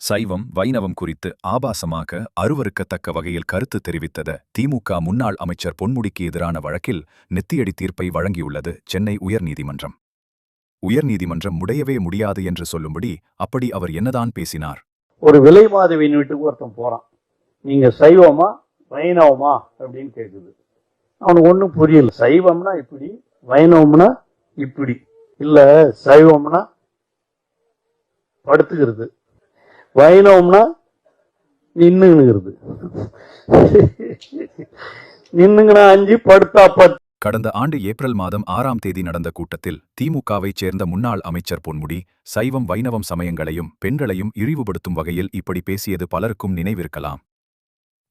சைவம் வைணவம் குறித்து ஆபாசமாக அருவருக்கத்தக்க வகையில் கருத்து தெரிவித்தத திமுக முன்னாள் அமைச்சர் பொன்முடிக்கு எதிரான வழக்கில் நெத்தியடி தீர்ப்பை வழங்கியுள்ளது சென்னை உயர்நீதிமன்றம். உயர்நீதிமன்றம் முடியவே முடியாது என்று சொல்லும்படி அப்படி அவர் என்னதான் பேசினார்? ஒரு விலை மாதவியின் வீட்டுக்கு ஒருத்தன் போறான், நீங்க சைவமா வைணவமா அப்படின்னு கேக்குது. அவனுக்கு ஒன்றும் புரியல. சைவம்னா இப்படி, வைணவம்னா இப்படி, இல்ல சைவம்னா படுத்துக்கிறது, வைணவம்னா நின்னுங்கிறது. நின்னுங்கனா 5, படுத்தா 10. கடந்த ஆண்டு ஏப்ரல் மாதம் 6ஆம் தேதி நடந்த கூட்டத்தில் திமுகவைச் சேர்ந்த முன்னாள் அமைச்சர் பொன்முடி சைவம் வைணவம் சமயங்களையும் பெண்களையும் இழிவுபடுத்தும் வகையில் இப்படி பேசியது பலருக்கும் நினைவிருக்கலாம்.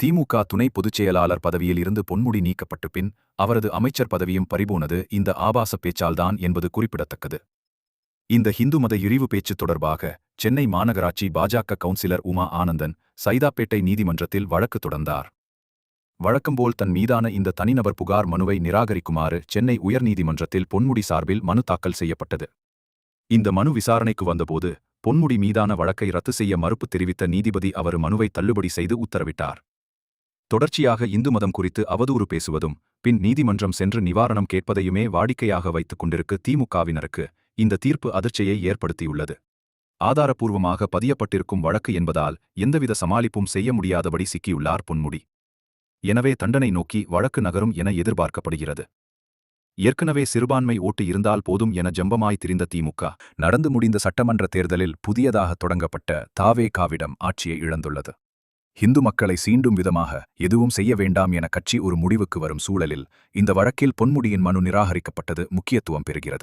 திமுக துணை பொதுச் செயலாளர் பதவியில் இருந்து பொன்முடி நீக்கப்பட்ட பின் அவரது அமைச்சர் பதவியும் பறிபோனது இந்த ஆபாச பேச்சால்தான் என்பது குறிப்பிடத்தக்கது. இந்த ஹிந்து மத இழிவு பேச்சு தொடர்பாக சென்னை மாநகராட்சி பாஜக கவுன்சிலர் உமா ஆனந்தன் சைதாப்பேட்டை நீதிமன்றத்தில் வழக்கு தொடர்ந்தார். வழக்கம்போல் தன் மீதான இந்த தனிநபர் புகார் மனுவை நிராகரிக்குமாறு சென்னை உயர்நீதிமன்றத்தில் பொன்முடி சார்பில் மனு தாக்கல் செய்யப்பட்டது. இந்த மனு விசாரணைக்கு வந்தபோது பொன்முடி மீதான வழக்கை ரத்து செய்ய மறுப்பு தெரிவித்த நீதிபதி அவர் மனுவை தள்ளுபடி செய்து உத்தரவிட்டார். தொடர்ச்சியாக இந்து மதம் குறித்து அவதூறு பேசுவதும் பின் நீதிமன்றம் சென்று நிவாரணம் கேட்பதையுமே வாடிக்கையாக வைத்துக் கொண்டிருக்க திமுகவினருக்கு இந்த தீர்ப்பு அதிர்ச்சியை ஏற்படுத்தியுள்ளது. ஆதாரப்பூர்வமாக பதியப்பட்டிருக்கும் வழக்கு என்பதால் எந்தவித சமாளிப்பும் செய்ய முடியாதபடி சிக்கியுள்ளார் பொன்முடி. எனவே தண்டனை நோக்கி வழக்கு நகரும் என எதிர்பார்க்கப்படுகிறது. ஏற்கனவே சிறுபான்மை ஓட்டு இருந்தால் போதும் என ஜம்பமாய் திரிந்த திமுக நடந்து முடிந்த சட்டமன்ற தேர்தலில் புதியதாக தொடங்கப்பட்ட தாவேகாவிடம் ஆட்சியை இழந்துள்ளது. இந்து மக்களை சீண்டும் விதமாக எதுவும் செய்ய வேண்டாம் என கட்சி ஒரு முடிவுக்கு வரும் சூழலில் இந்த வழக்கில் பொன்முடியின் மனு நிராகரிக்கப்பட்டது முக்கியத்துவம் பெறுகிறது.